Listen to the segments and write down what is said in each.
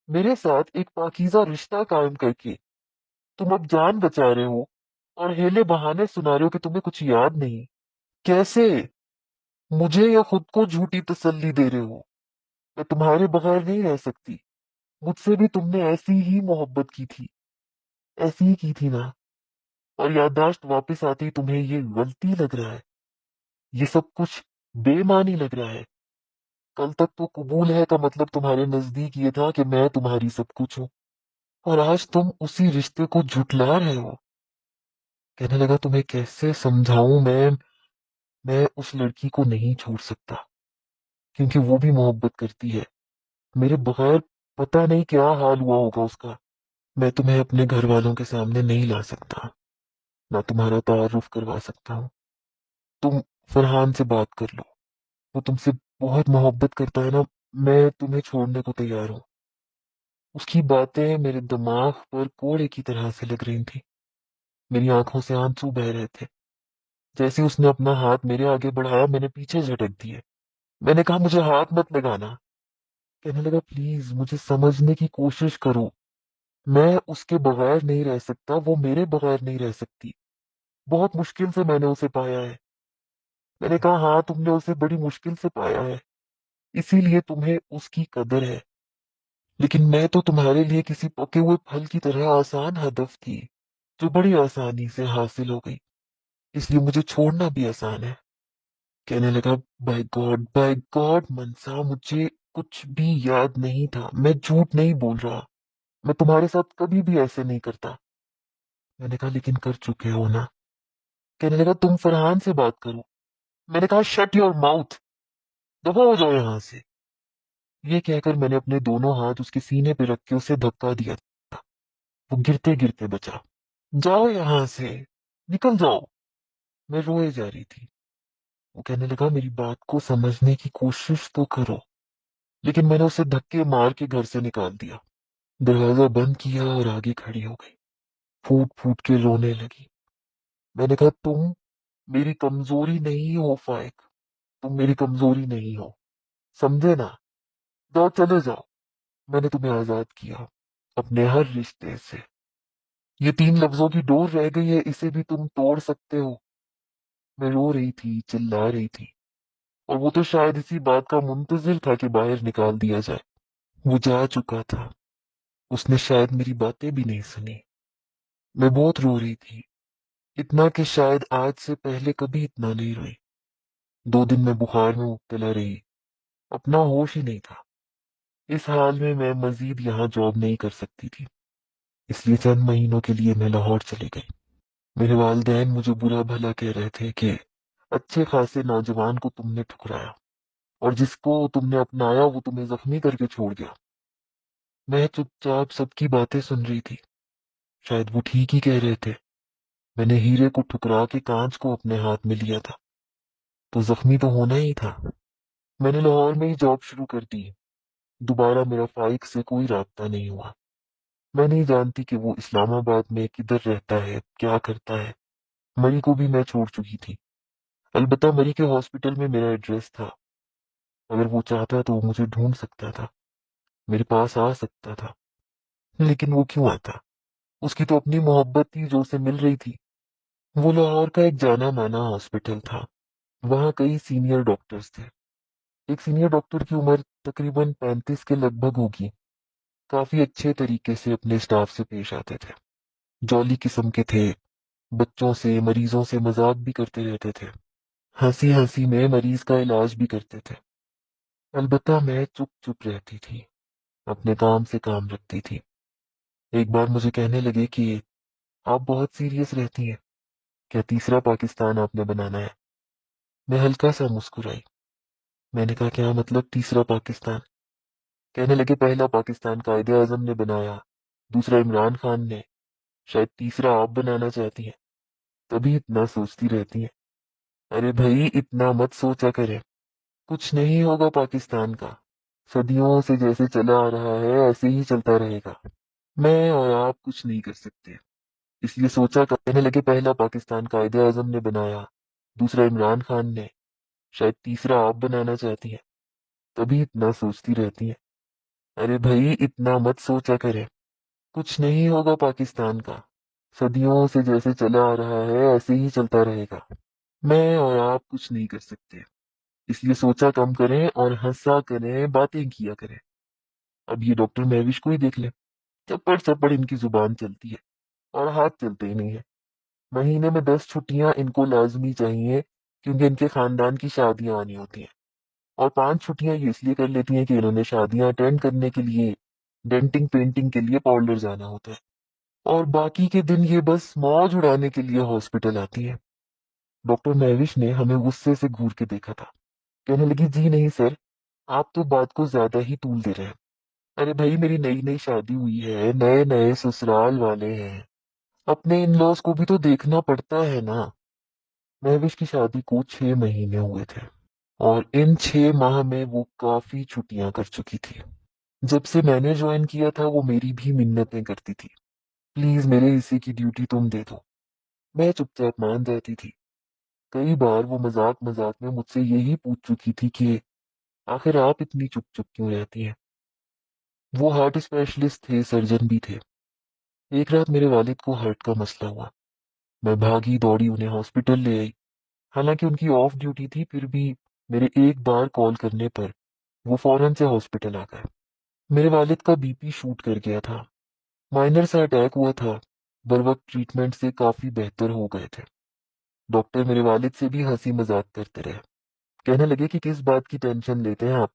میرے ساتھ ایک پاکیزہ رشتہ قائم کر کے تم اب جان بچا رہے ہو اور ہیلے بہانے سنا رہے ہو کہ تمہیں کچھ یاد نہیں؟ کیسے؟ مجھے یا خود کو جھوٹی تسلی دے رہے ہو؟ میں تمہارے بغیر نہیں رہ سکتی۔ مجھ سے بھی تم نے ایسی ہی محبت کی تھی، ایسی ہی کی تھی نا؟ اور یادداشت واپس آتی تمہیں یہ غلطی لگ رہا ہے، یہ سب کچھ بے معنی لگ رہا ہے؟ کل تک تو قبول ہے کا مطلب تمہارے نزدیک یہ تھا کہ میں تمہاری سب کچھ ہوں، اور آج تم اسی رشتے کو جھٹلا رہے ہو۔ کہنے لگا تمہیں کیسے سمجھاؤں میں اس لڑکی کو نہیں چھوڑ سکتا، کیونکہ وہ بھی محبت کرتی ہے میرے بغیر۔ پتہ نہیں کیا حال ہوا ہوگا اس کا۔ میں تمہیں اپنے گھر والوں کے سامنے نہیں لا سکتا، نہ تمہارا تعارف کروا سکتا ہوں۔ تم فرحان سے بات کر لو، وہ تم سے بہت محبت کرتا ہے نا۔ میں تمہیں چھوڑنے کو تیار ہوں۔ اس کی باتیں میرے دماغ پر کوڑے کی طرح سے لگ رہی تھیں، میری آنکھوں سے آنسو بہ رہے تھے۔ جیسے اس نے اپنا ہاتھ میرے آگے بڑھایا، میں نے پیچھے جھٹک دیے۔ میں نے کہا مجھے ہاتھ مت لگانا۔ کہنے لگا پلیز مجھے سمجھنے کی کوشش کرو، میں اس کے بغیر نہیں رہ سکتا، وہ میرے بغیر نہیں رہ سکتی۔ بہت مشکل سے میں نے اسے پایا ہے۔ میں نے کہا ہاں تم نے اسے بڑی مشکل سے پایا ہے، اسی لیے تمہیں اس کی قدر ہے، لیکن میں تو تمہارے لیے کسی پکے ہوئے پھل کی طرح آسان ہدف تھی، جو بڑی آسانی سے حاصل ہو گئی، اس لیے مجھے چھوڑنا بھی آسان ہے۔ کہنے لگا بائی گاڈ منسا، مجھے کچھ بھی یاد نہیں تھا، میں جھوٹ نہیں بول رہا، میں تمہارے ساتھ کبھی بھی ایسے نہیں کرتا۔ میں نے کہا لیکن کر چکے ہو نا؟ کہنے لگا تم فرحان سے بات کرو۔ میں نے کہا شٹ یور ماؤتھ، دفع ہو جاؤ یہاں سے۔ یہ کہہ کر میں نے اپنے دونوں ہاتھ اس کے سینے پہ رکھ کے اسے دھکا دیا۔ وہ گرتے گرتے بچا۔ جاؤ یہاں سے، نکل جاؤ۔ میں روئے جا رہی تھی۔ وہ کہنے لگا میری بات کو سمجھنے کی کوشش تو کرو، لیکن میں نے اسے دھکے مار کے گھر سے نکال دیا، دروازہ بند کیا اور آگے کھڑی ہو گئی، پھوٹ پھوٹ کے رونے لگی۔ میں نے کہا تم میری کمزوری نہیں ہو فائق، تم میری کمزوری نہیں ہو، سمجھے نا؟ جاؤ چلے جاؤ، میں نے تمہیں آزاد کیا اپنے ہر رشتے سے۔ یہ 3 لفظوں کی ڈور رہ گئی ہے، اسے بھی تم توڑ سکتے ہو۔ میں رو رہی تھی، چلا رہی تھی، اور وہ تو شاید اسی بات کا منتظر تھا کہ باہر نکال دیا جائے۔ وہ جا چکا تھا، اس نے شاید میری باتیں بھی نہیں سنی۔ میں بہت رو رہی تھی، اتنا کہ شاید آج سے پہلے کبھی اتنا نہیں روئی۔ 2 دن میں بخار میں مبتلا رہی، اپنا ہوش ہی نہیں تھا۔ اس حال میں مزید یہاں جاب نہیں کر سکتی تھی، اس لیے چند مہینوں کے لیے میں لاہور چلی گئی۔ میرے والدین مجھے برا بھلا کہہ رہے تھے کہ اچھے خاصے نوجوان کو تم نے ٹھکرایا، اور جس کو تم نے اپنایا وہ تمہیں زخمی کر کے چھوڑ گیا۔ میں چپ چاپ سب کی باتیں سن رہی تھی، شاید وہ ٹھیک ہی کہہ رہے تھے۔ میں نے ہیرے کو ٹھکرا کے کانچ کو اپنے ہاتھ میں لیا تھا، تو زخمی تو ہونا ہی تھا۔ میں نے لاہور میں ہی جاب شروع کر دی، دوبارہ میرا فائق سے کوئی رابطہ نہیں ہوا۔ میں نہیں جانتی کہ وہ اسلام آباد میں کدھر رہتا ہے، کیا کرتا ہے۔ مری کو بھی میں چھوڑ چکی تھی، البتہ مری کے ہاسپٹل میں میرا ایڈریس تھا، اگر وہ چاہتا تو وہ مجھے ڈھونڈ سکتا تھا، میرے پاس آ سکتا تھا۔ لیکن وہ کیوں آتا؟ اس کی تو اپنی محبت تھی جو اسے مل رہی تھی۔ وہ لاہور کا ایک جانا مانا ہاسپٹل تھا، وہاں کئی سینئر ڈاکٹرز تھے۔ ایک سینئر ڈاکٹر کی عمر تقریباً 35 کے لگ بھگ ہوگی، کافی اچھے طریقے سے اپنے اسٹاف سے پیش آتے تھے، جولی قسم کے تھے، بچوں سے مریضوں سے مذاق بھی کرتے رہتے تھے، ہنسی ہنسی میں مریض کا علاج بھی کرتے تھے۔ البتہ میں چپ چپ رہتی تھی، اپنے کام سے کام رکھتی تھی۔ ایک بار مجھے کہنے لگے کہ آپ بہت سیریس رہتی ہیں، کیا تیسرا پاکستان آپ نے بنانا ہے؟ میں ہلکا سا مسکرائی۔ میں نے کہا کیا مطلب تیسرا پاکستان؟ کہنے لگے پہلا پاکستان قائد اعظم نے بنایا، دوسرا عمران خان نے، شاید تیسرا آپ بنانا چاہتی ہیں، تبھی اتنا سوچتی رہتی ہیں۔ ارے بھائی اتنا مت سوچا کریں، کچھ نہیں ہوگا پاکستان کا، صدیوں سے جیسے چلا آ رہا ہے ایسے ہی چلتا رہے گا، میں اور آپ کچھ نہیں کر سکتے۔ اس لیے سوچا، کہنے لگے پہلا پاکستان قائد اعظم نے بنایا، دوسرا عمران خان نے، شاید تیسرا آپ بنانا چاہتی ہیں، تبھی اتنا سوچتی رہتی ہیں۔ ارے بھائی اتنا مت سوچا کرے، کچھ نہیں ہوگا پاکستان کا، صدیوں سے جیسے چلا آ رہا ہے ایسے ہی چلتا رہے گا، میں اور آپ کچھ نہیں کر سکتے، اس لیے سوچا کم کریں اور ہنسا کریں، باتیں کیا کریں۔ اب یہ ڈاکٹر مہوش کو ہی دیکھ لیں، چپڑ چپڑ ان کی زبان چلتی ہے اور ہاتھ چلتے ہی نہیں ہے۔ مہینے میں 10 چھٹیاں ان کو لازمی چاہیے، کیونکہ ان کے خاندان کی شادیاں آنی ہوتی ہیں، اور 5 چھٹیاں یہ اس لیے کر لیتی ہیں کہ انہوں نے شادیاں اٹینڈ کرنے کے لیے ڈینٹنگ پینٹنگ کے لیے پارلر جانا ہوتا ہے، اور باقی کے دن یہ بس موج اڑانے کے لیے ہاسپٹل آتی ہے۔ ڈاکٹر مہوش نے ہمیں غصے سے گور کے دیکھا تھا، کہنے لگی جی نہیں سر، آپ تو بات کو زیادہ ہی طول دے رہے ہیں۔ ارے بھائی میری نئی نئی شادی ہوئی ہے، نئے نئے سسرال والے ہیں، اپنے ان لاس کو بھی تو دیکھنا پڑتا ہے نا۔ مہوش کی شادی کو 6 مہینے ہوئے تھے، اور ان 6 ماہ میں وہ کافی چھٹیاں کر چکی تھی۔ جب سے میں نے جوائن کیا تھا وہ میری بھی منتیں کرتی تھی، پلیز میرے حصے کی ڈیوٹی تم دے دو۔ میں چپ چاپ مان جاتی تھی۔ کئی بار وہ مذاق مذاق میں مجھ سے یہی پوچھ چکی تھی کہ آخر آپ اتنی چپ چپ کیوں رہتی ہیں۔ وہ ہارٹ اسپیشلسٹ تھے، سرجن بھی تھے۔ ایک رات میرے والد کو ہارٹ کا مسئلہ ہوا، میں بھاگی دوڑی انہیں ہاسپٹل لے آئی، حالانکہ ان کی آف ڈیوٹی تھی، پھر بھی میرے ایک بار کال کرنے پر وہ فوراً سے ہاسپٹل آ گئے۔ میرے والد کا بی پی شوٹ کر گیا تھا، مائنر سا اٹیک ہوا تھا، بروقت ٹریٹمنٹ سے کافی بہتر ہو گئے تھے۔ ڈاکٹر میرے والد سے بھی ہنسی مذاق کرتے رہے، کہنے لگے کہ کس بات کی ٹینشن لیتے ہیں آپ،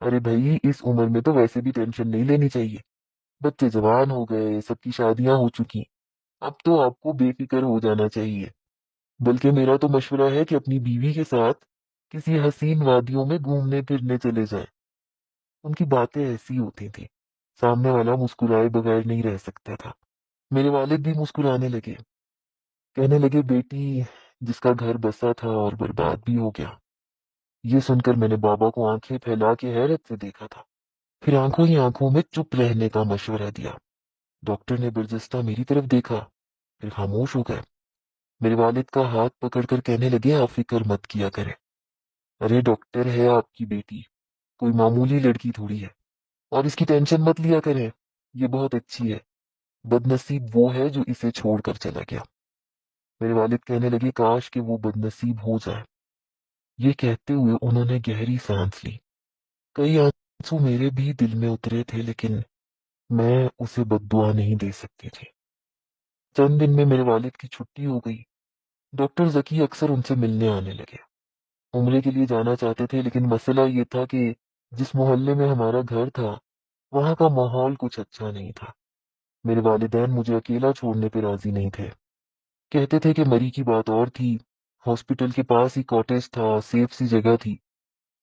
ارے بھائی اس عمر میں تو ویسے بھی ٹینشن نہیں لینی چاہیے، بچے جوان ہو گئے، سب کی شادیاں ہو چکی، اب تو آپ کو بے فکر ہو جانا چاہیے۔ بلکہ میرا تو مشورہ ہے کہ اپنی بیوی کے ساتھ کسی حسین وادیوں میں گھومنے پھرنے چلے جائیں۔ ان کی باتیں ایسی ہوتی تھیں، سامنے والا مسکرائے بغیر نہیں رہ سکتا تھا۔ میرے والد بھی مسکرانے لگے، کہنے لگے بیٹی جس کا گھر بسا تھا اور برباد بھی ہو گیا۔ یہ سن کر میں نے بابا کو آنکھیں پھیلا کے حیرت سے دیکھا تھا، پھر آنکھوں ہی آنکھوں میں چپ رہنے کا مشورہ دیا۔ ڈاکٹر نے برجستہ میری طرف دیکھا، پھر خاموش ہو گئے۔ میرے والد کا ہاتھ پکڑ کر کہنے لگے آپ فکر مت کیا کریں، ارے ڈاکٹر ہے آپ کی بیٹی، کوئی معمولی لڑکی تھوڑی ہے، اور اس کی ٹینشن مت لیا کریں، یہ بہت اچھی ہے، بد نصیب وہ ہے جو اسے چھوڑ کر چلا گیا۔ میرے والد کہنے لگے کاش کہ وہ بد نصیب ہو جائے۔ یہ کہتے ہوئے انہوں نے گہری سانس لی، کئی آنسو میرے بھی دل میں اترے تھے، لیکن میں اسے بد دعا نہیں دے سکتی تھی۔ چند دن میں میرے والد کی چھٹی ہو گئی، ڈاکٹر ذکی اکثر ان سے ملنے آنے لگے۔ عمرے کے لیے جانا چاہتے تھے، لیکن مسئلہ یہ تھا کہ جس محلے میں ہمارا گھر تھا وہاں کا ماحول کچھ اچھا نہیں تھا۔ میرے والدین مجھے اکیلا چھوڑنے پہ راضی نہیں تھے، کہتے تھے کہ مری کی بات اور تھی، ہاسپٹل کے پاس ہی کاٹیج تھا، سیف سی جگہ تھی،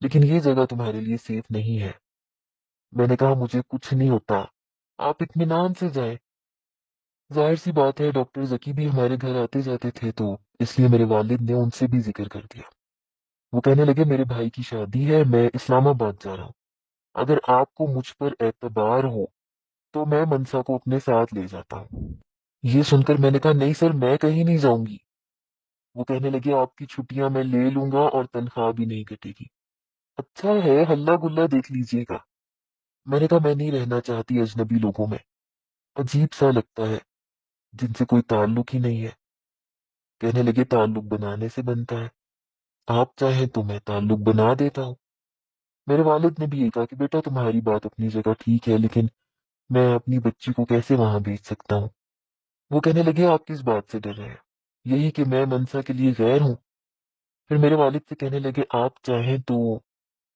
لیکن یہ جگہ تمہارے لیے سیف نہیں ہے۔ میں نے کہا مجھے کچھ نہیں ہوتا، آپ اطمینان سے جائیں۔ ظاہر سی بات ہے ڈاکٹر ذکی بھی ہمارے گھر آتے جاتے تھے، تو اس لیے میرے والد نے ان سے بھی ذکر کر دیا۔ وہ کہنے لگے میرے بھائی کی شادی ہے، میں اسلام آباد جا رہا ہوں، اگر آپ کو مجھ پر اعتبار ہو تو میں منسا کو اپنے ساتھ لے جاتا ہوں۔ یہ سن کر میں نے کہا نہیں سر، میں کہیں نہیں جاؤں گی۔ وہ کہنے لگے آپ کی چھٹیاں میں لے لوں گا اور تنخواہ بھی نہیں کٹے گی۔ اچھا ہے ہلا گلا دیکھ لیجئے گا۔ میں نے کہا میں نہیں رہنا چاہتی اجنبی لوگوں میں، عجیب سا لگتا ہے جن سے کوئی تعلق ہی نہیں ہے۔ کہنے لگے تعلق بنانے سے بنتا ہے، آپ چاہیں تو میں تعلق بنا دیتا ہوں۔ میرے والد نے بھی یہ کہا کہ بیٹا تمہاری بات اپنی جگہ ٹھیک ہے، لیکن میں اپنی بچی کو کیسے وہاں بھیج سکتا ہوں۔ وہ کہنے لگے آپ کس بات سے ڈر رہے ہیں، یہی کہ میں منسا کے لیے غیر ہوں۔ پھر میرے والد سے کہنے لگے آپ چاہیں تو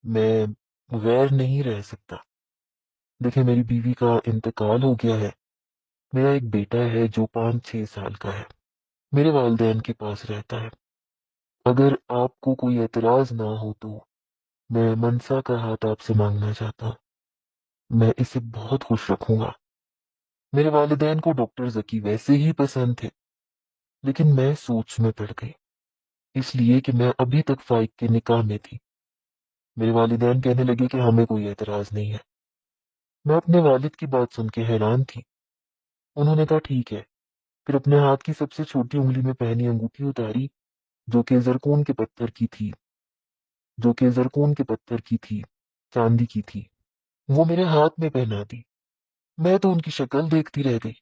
میں غیر نہیں رہ سکتا، دیکھیں میری بیوی کا انتقال ہو گیا ہے، میرا ایک بیٹا ہے جو 5-6 سال کا ہے، میرے والدین کے پاس رہتا ہے، اگر آپ کو کوئی اعتراض نہ ہو تو میں منسا کا ہاتھ آپ سے مانگنا چاہتا ہوں، میں اسے بہت خوش رکھوں گا۔ میرے والدین کو ڈاکٹر ذکی ویسے ہی پسند تھے، لیکن میں سوچ میں پڑ گئی، اس لیے کہ میں ابھی تک فائق کے نکاح میں تھی۔ میرے والدین کہنے لگے کہ ہمیں کوئی اعتراض نہیں ہے۔ میں اپنے والد کی بات سن کے حیران تھی۔ انہوں نے کہا ٹھیک ہے، پھر اپنے ہاتھ کی سب سے چھوٹی انگلی میں پہنی انگوٹھی اتاری، جو کہ زرکون کے پتھر کی تھی، چاندی کی تھی۔ وہ میرے ہاتھ میں پہنا دی۔ میں تو ان کی شکل دیکھتی رہ گئی۔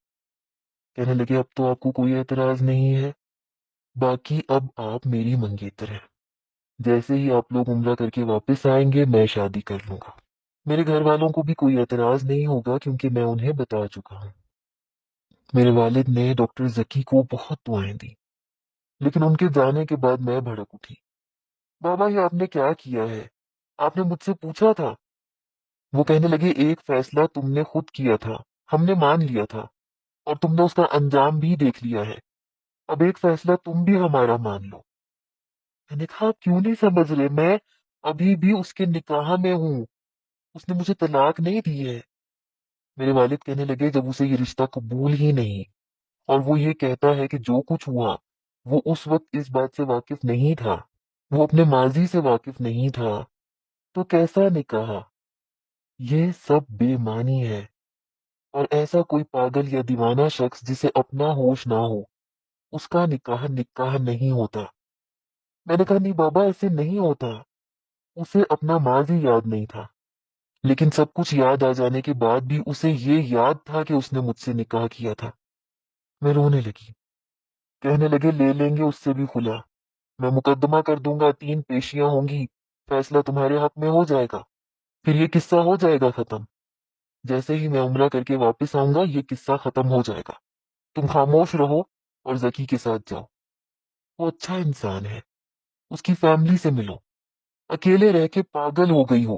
کہنے لگے اب تو آپ کو کوئی اعتراض نہیں ہے، باقی اب آپ میری منگیتر ہیں، جیسے ہی آپ لوگ عمرہ کر کے واپس آئیں گے میں شادی کر لوں گا۔ میرے گھر والوں کو بھی کوئی اعتراض نہیں ہوگا کیونکہ میں انہیں بتا چکا ہوں۔ میرے والد نے ڈاکٹر ذکی کو بہت دعائیں دی، لیکن ان کے جانے کے بعد میں بھڑک اٹھی۔ بابا یہ آپ نے کیا کیا ہے؟ آپ نے مجھ سے پوچھا تھا؟ وہ کہنے لگے ایک فیصلہ تم نے خود کیا تھا، ہم نے مان لیا تھا، اور تم نے اس کا انجام بھی دیکھ لیا ہے، اب ایک فیصلہ تم بھی ہمارا مان لو۔ میں نے کہا آپ کیوں نہیں سمجھ رہے، میں ابھی بھی اس کے نکاح میں ہوں، اس نے مجھے طلاق نہیں دی ہے۔ میرے والد کہنے لگے جب اسے یہ رشتہ قبول ہی نہیں، اور وہ یہ کہتا ہے کہ جو کچھ ہوا وہ اس وقت اس بات سے واقف نہیں تھا، وہ اپنے ماضی سے واقف نہیں تھا، تو کیسا نکاح؟ یہ سب بے معنی ہے، اور ایسا کوئی پاگل یا دیوانہ شخص جسے اپنا ہوش نہ ہو، اس کا نکاح نکاح نہیں ہوتا۔ میں نے کہا نہیں بابا ایسے نہیں ہوتا، اسے اپنا ماضی یاد نہیں تھا، لیکن سب کچھ یاد آ جانے کے بعد بھی اسے یہ یاد تھا کہ اس نے مجھ سے نکاح کیا تھا۔ میں رونے لگی۔ کہنے لگے لے لیں گے اس سے بھی خلا، میں مقدمہ کر دوں گا، 3 پیشیاں ہوں گی، فیصلہ تمہارے حق میں ہو جائے گا، پھر یہ قصہ ہو جائے گا ختم۔ جیسے ہی میں عمرہ کر کے واپس آؤں گا یہ قصہ ختم ہو جائے گا، تم خاموش رہو اور ذکی کے ساتھ جاؤ، وہ اچھا انسان ہے، اس کی فیملی سے ملو۔ اکیلے رہ کے پاگل ہو گئی ہو،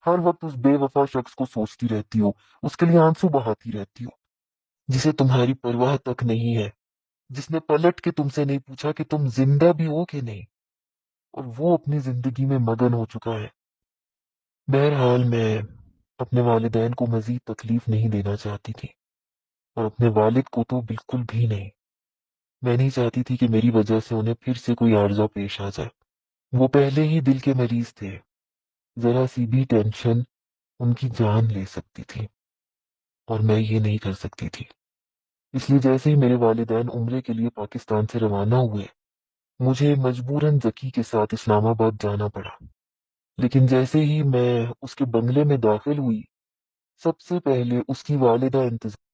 ہر وقت اس بے وفا شخص کو سوچتی رہتی ہو، اس کے لیے آنسو بہاتی رہتی ہو، جسے تمہاری پرواہ تک نہیں ہے، جس نے پلٹ کے تم سے نہیں پوچھا کہ تم زندہ بھی ہو کہ نہیں، اور وہ اپنی زندگی میں مگن ہو چکا ہے۔ بہرحال میں اپنے والدین کو مزید تکلیف نہیں دینا چاہتی تھی، اور اپنے والد کو تو بالکل بھی نہیں۔ میں نہیں چاہتی تھی کہ میری وجہ سے انہیں پھر سے کوئی عارضہ پیش آ جائے۔ وہ پہلے ہی دل کے مریض تھے، ذرا سی بھی ٹینشن ان کی جان لے سکتی تھی، اور میں یہ نہیں کر سکتی تھی۔ اس لیے جیسے ہی میرے والدین عمرے کے لیے پاکستان سے روانہ ہوئے، مجھے مجبوراً ذکی کے ساتھ اسلام آباد جانا پڑا۔ لیکن جیسے ہی میں اس کے بنگلے میں داخل ہوئی، سب سے پہلے اس کی والدہ انتظار